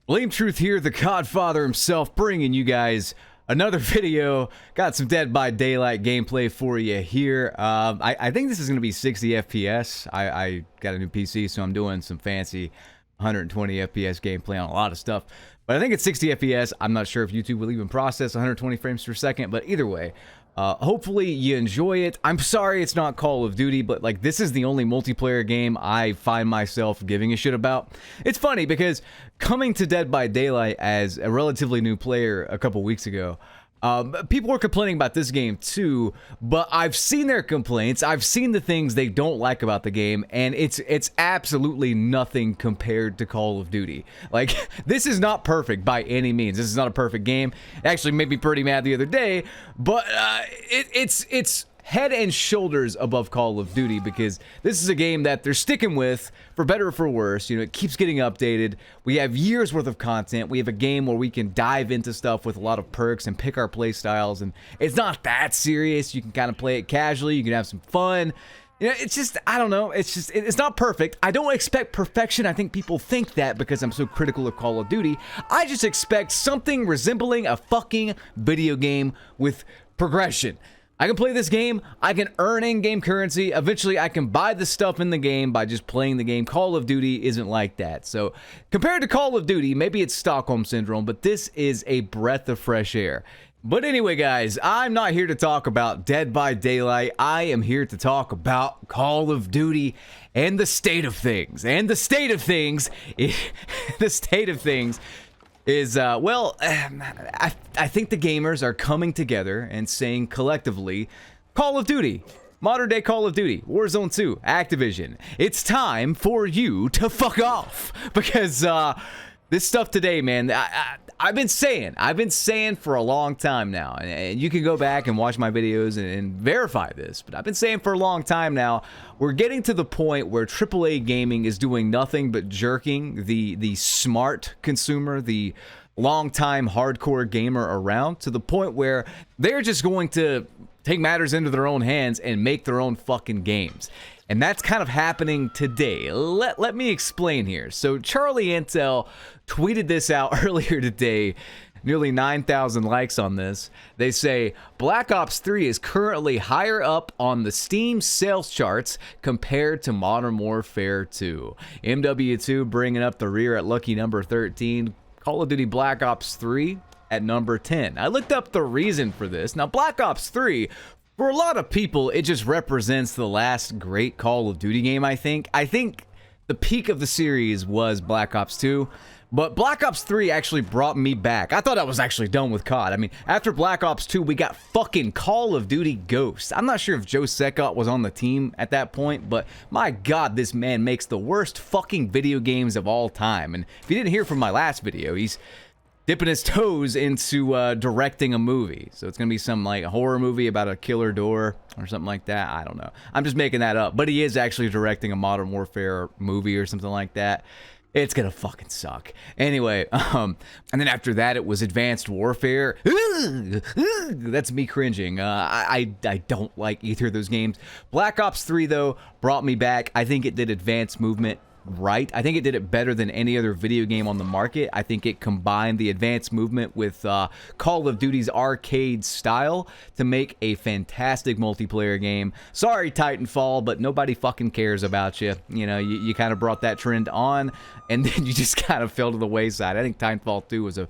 Blame Truth here, the Godfather himself, bringing you guys another video. Got some Dead by Daylight gameplay for you here. I think this is going to be 60 FPS. I got a new PC, so I'm doing some fancy 120 FPS gameplay on a lot of stuff. But I think it's 60 FPS. I'm not sure if YouTube will even process 120 frames per second, but either way, hopefully you enjoy it. I'm sorry it's not Call of Duty, but like this is the only multiplayer game I find myself giving a shit about. It's funny because coming to Dead by Daylight as a relatively new player a couple weeks ago, people were complaining about this game too, but I've seen their complaints. I've seen the things they don't like about the game, and it's absolutely nothing compared to Call of Duty. Like, this is not perfect by any means. This is not a perfect game. It actually made me pretty mad the other day, but it's head and shoulders above Call of Duty because this is a game that they're sticking with for better or for worse. You know, it keeps getting updated. We have years worth of content. We have a game where we can dive into stuff with a lot of perks and pick our play styles, and it's not that serious. You can kind of play it casually. You can have some fun. You know, it's just, I don't know, it's not perfect. I don't expect perfection. I think people think that because I'm so critical of Call of Duty. I just expect something resembling a fucking video game with progression. I can play this game, I can earn in-game currency, eventually I can buy the stuff in the game by just playing the game. Call of Duty isn't like that. So, compared to Call of Duty, maybe it's Stockholm Syndrome, but this is a breath of fresh air. But anyway, guys, I'm not here to talk about Dead by Daylight. I am here to talk about Call of Duty and the state of things. And the state of things, the state of things is, well, I think the gamers are coming together and saying collectively, Call of Duty, modern day Call of Duty, Warzone 2, Activision, it's time for you to fuck off. Because, this stuff today, man, I've been saying for a long time now, and you can go back and watch my videos and verify this, but I've been saying for a long time now, we're getting to the point where AAA gaming is doing nothing but jerking the smart consumer, the long-time hardcore gamer around, to the point where they're just going to take matters into their own hands and make their own fucking games. And that's kind of happening today. Let me explain here. So Charlie Intel tweeted this out earlier today. Nearly 9,000 likes on this. They say, Black Ops 3 is currently higher up on the Steam sales charts compared to Modern Warfare 2. MW2 bringing up the rear at lucky number 13. Call of Duty Black Ops 3 at number 10. I looked up the reason for this. Now, Black Ops 3, for a lot of people, it just represents the last great Call of Duty game, I think. I think the peak of the series was Black Ops 2, but Black Ops 3 actually brought me back. I thought I was actually done with COD. I mean, after Black Ops 2, we got fucking Call of Duty Ghosts. I'm not sure if Joe Secott was on the team at that point, but my God, this man makes the worst fucking video games of all time. And if you didn't hear from my last video, he's dipping his toes into directing a movie. So it's going to be some like horror movie about a killer door or something like that. I don't know. I'm just making that up. But he is actually directing a Modern Warfare movie or something like that. It's going to fucking suck. Anyway, and then after that, it was Advanced Warfare. That's me cringing. I don't like either of those games. Black Ops 3, though, brought me back. I think it did advanced movement right. I think it did it better than any other video game on the market. I think it combined the advanced movement with Call of Duty's arcade style to make a fantastic multiplayer game. Sorry, Titanfall, but nobody fucking cares about you. You know, you kind of brought that trend on, and then you just kind of fell to the wayside. I think Titanfall 2 was a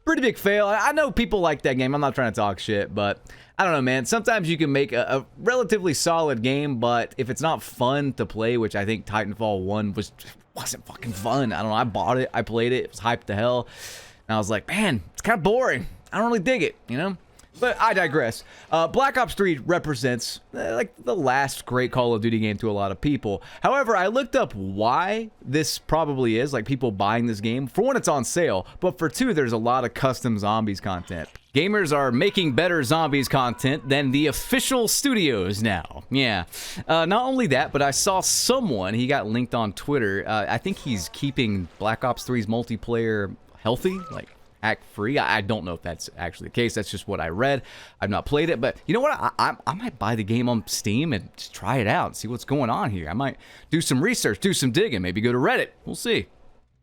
pretty big fail. I know people like that game. I'm not trying to talk shit, but I don't know, man. Sometimes you can make a relatively solid game, but if it's not fun to play, which I think Titanfall 1 wasn't fucking fun. I don't know. I bought it. I played it. It was hyped to hell. And I was like, man, it's kind of boring. I don't really dig it, you know? But I digress. Black Ops 3 represents like the last great Call of Duty game to a lot of people. However, I looked up why this probably is, like people buying this game. For one, it's on sale, but for two, there's a lot of custom zombies content. Gamers are making better zombies content than the official studios now. Yeah. Not only that, but I saw someone, he got linked on Twitter. I think he's keeping Black Ops 3's multiplayer healthy, like act free. I don't know if that's actually the case. That's just what I read. I've not played it, but you know what? I might buy the game on Steam and just try it out and see what's going on here. I might do some research, do some digging, maybe go to Reddit. We'll see.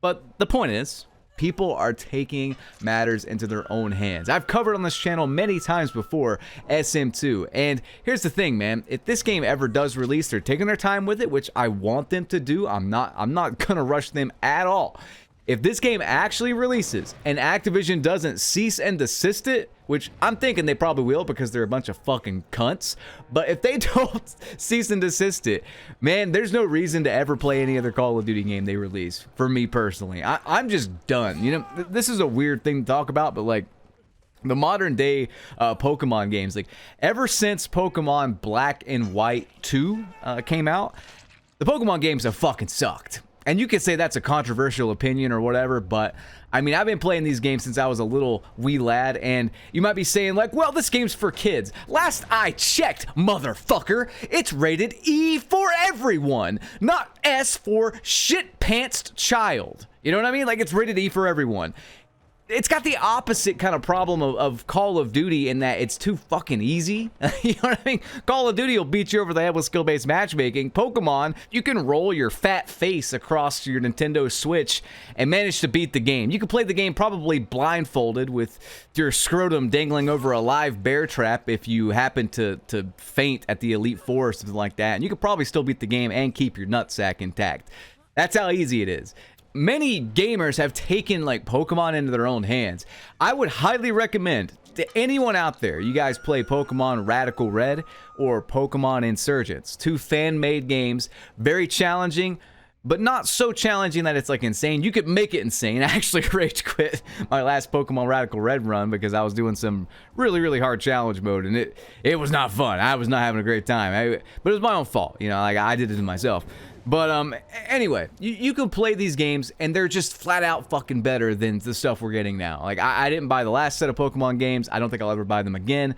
But the point is, People are taking matters into their own hands. I've covered on this channel many times before SM2. And here's the thing, man. If this game ever does release, they're taking their time with it, which I want them to do. I'm not gonna rush them at all. If this game actually releases and Activision doesn't cease and desist it, which I'm thinking they probably will because they're a bunch of fucking cunts, but if they don't cease and desist it, man, there's no reason to ever play any other Call of Duty game they release, for me personally. I'm just done. You know, this is a weird thing to talk about, but like, the modern day Pokemon games, like ever since Pokemon Black and White 2 came out, the Pokemon games have fucking sucked. And you could say that's a controversial opinion or whatever, but I mean, I've been playing these games since I was a little wee lad, and you might be saying like, well, this game's for kids. Last I checked, motherfucker, it's rated E for everyone, not S for shit-pantsed child. You know what I mean? Like, it's rated E for everyone. It's got the opposite kind of problem of Call of Duty in that it's too fucking easy. You know what I mean? Call of Duty will beat you over the head with skill-based matchmaking. Pokemon, you can roll your fat face across your Nintendo Switch and manage to beat the game. You can play the game probably blindfolded with your scrotum dangling over a live bear trap if you happen to faint at the Elite Four or something like that. And you could probably still beat the game and keep your nutsack intact. That's how easy it is. Many gamers have taken like Pokemon into their own hands. I would highly recommend to anyone out there, you guys play Pokemon Radical Red or Pokemon Insurgents. Two fan-made games, very challenging, but not so challenging that it's like insane. You could make it insane. I actually rage quit my last Pokemon Radical Red run because I was doing some really hard challenge mode, and it was not fun. I was not having a great time. But it was my own fault, you know, like I did it to myself. But anyway, you can play these games and they're just flat out fucking better than the stuff we're getting now. Like I didn't buy the last set of Pokemon games. I don't think I'll ever buy them again.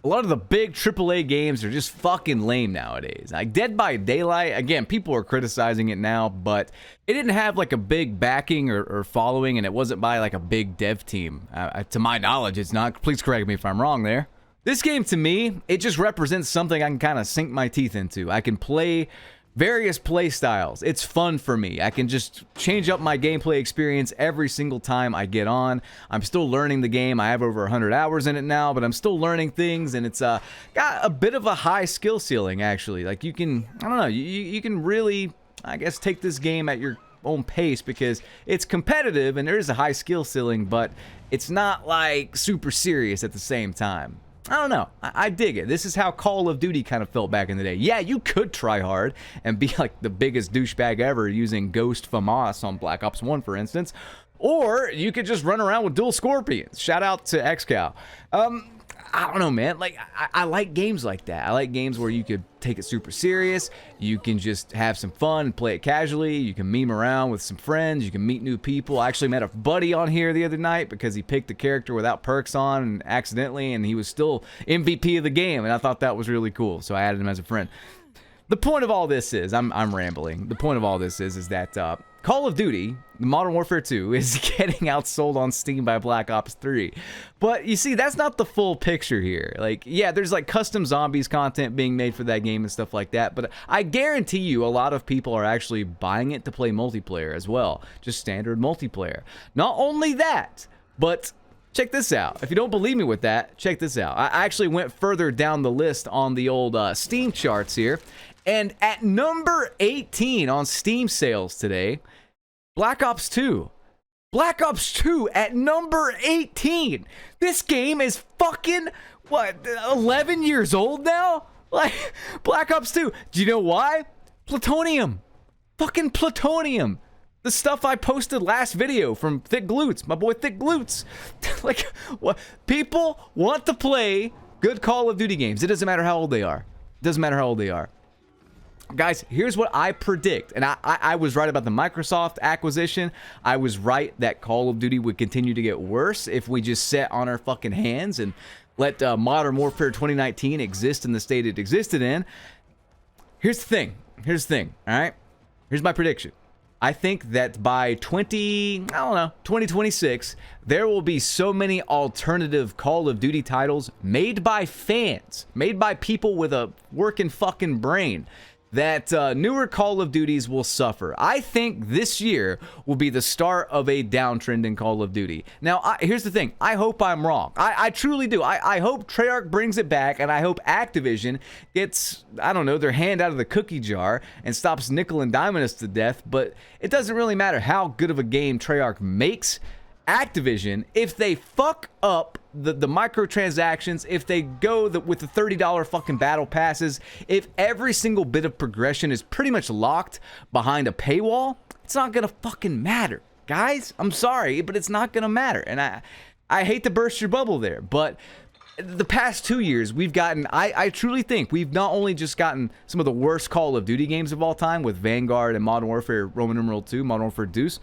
A lot of the big AAA games are just fucking lame nowadays. Like Dead by Daylight, again, people are criticizing it now, but it didn't have like a big backing or following, and it wasn't by like a big dev team. To my knowledge, it's not. Please correct me if I'm wrong there. This game, to me, it just represents something I can kind of sink my teeth into. I can play various play styles. It's fun for me. I can just change up my gameplay experience every single time I get on. I'm still learning the game. I have over 100 hours in it now, but I'm still learning things, and it's got a bit of a high skill ceiling, actually. Like, you can, I don't know, you can really, I guess, take this game at your own pace because it's competitive and there is a high skill ceiling, but it's not like super serious at the same time. I don't know. I dig it. This is how Call of Duty kind of felt back in the day. Yeah, you could try hard and be like the biggest douchebag ever using Ghost FAMAS on Black Ops 1, for instance. Or you could just run around with dual Scorpions. Shout out to XCal. I don't know, man. Like, I like games like that. I like games where you could take it super serious. You can just have some fun and play it casually. You can meme around with some friends. You can meet new people. I actually met a buddy on here the other night because he picked the character without perks on and accidentally, and he was still MVP of the game, and I thought that was really cool, so I added him as a friend. The point of all this is, I'm rambling. The point of all this is that Call of Duty, Modern Warfare 2, is getting outsold on Steam by Black Ops 3. But you see, that's not the full picture here. Like, yeah, there's like custom zombies content being made for that game and stuff like that, but I guarantee you a lot of people are actually buying it to play multiplayer as well. Just standard multiplayer. Not only that, but check this out. If you don't believe me with that, check this out. I actually went further down the list on the old Steam charts here, and at number 18 on Steam sales today, Black Ops 2. Black Ops 2 at number 18. This game is fucking, what, 11 years old now? Like, Black Ops 2. Do you know why? Plutonium. Fucking plutonium. The stuff I posted last video from Thick Glutes, my boy Thick Glutes. Like, what? People want to play good Call of Duty games. It doesn't matter how old they are. It doesn't matter how old they are. Guys, here's what I predict, and I was right about the Microsoft acquisition. I was right that Call of Duty would continue to get worse if we just sat on our fucking hands and let Modern Warfare 2019 exist in the state it existed in. Here's the thing, all right? Here's my prediction. I think that by 2026, there will be so many alternative Call of Duty titles made by fans, made by people with a working fucking brain, that newer Call of Duties will suffer. I think this year will be the start of a downtrend in Call of Duty. Now, here's the thing. I hope I'm wrong. I truly do. I hope Treyarch brings it back, and I hope Activision gets, I don't know, their hand out of the cookie jar and stops nickel and diming us to death. But it doesn't really matter how good of a game Treyarch makes. Activision, if they fuck up the microtransactions, if they go with the $30 fucking battle passes, if every single bit of progression is pretty much locked behind a paywall, it's not gonna fucking matter, guys. I'm sorry, but it's not gonna matter. And I hate to burst your bubble there, but the past 2 years we've gotten, I truly think we've not only just gotten some of the worst Call of Duty games of all time with Vanguard and Modern Warfare Roman numeral 2, Modern Warfare Deuce,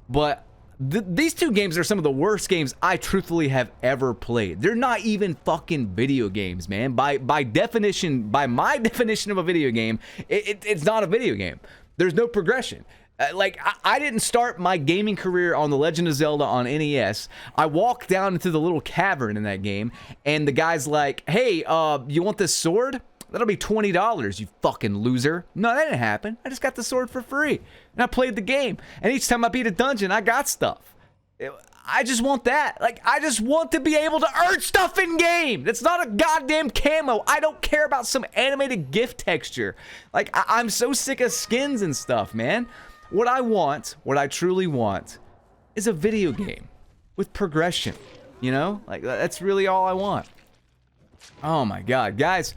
but these two games are some of the worst games I truthfully have ever played. They're not even fucking video games, man. By definition, by my definition of a video game, it's not a video game. There's no progression. Like, I didn't start my gaming career on The Legend of Zelda on NES. I walked down into the little cavern in that game, and the guy's like, hey, you want this sword? That'll be $20, you fucking loser. No, that didn't happen. I just got the sword for free. And I played the game. And each time I beat a dungeon, I got stuff. I just want that. Like, I just want to be able to earn stuff in game. That's not a goddamn camo. I don't care about some animated GIF texture. Like, I'm so sick of skins and stuff, man. What I want, what I truly want, is a video game with progression. You know? Like, that's really all I want. Oh my god, guys.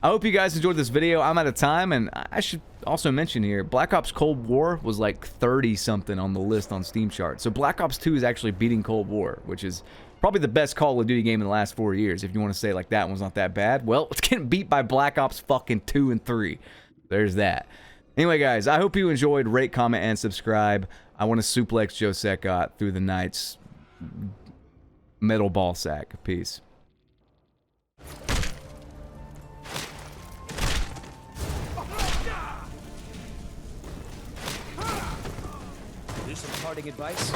I hope you guys enjoyed this video. I'm out of time, and I should also mention here, Black Ops Cold War was like 30-something on the list on Steam charts. So Black Ops 2 is actually beating Cold War, which is probably the best Call of Duty game in the last 4 years. If you want to say like that one's not that bad, well, it's getting beat by Black Ops fucking 2 and 3. There's that. Anyway, guys, I hope you enjoyed. Rate, comment, and subscribe. I want to suplex Joe Secott through the night's metal ball sack. Peace. Some parting advice?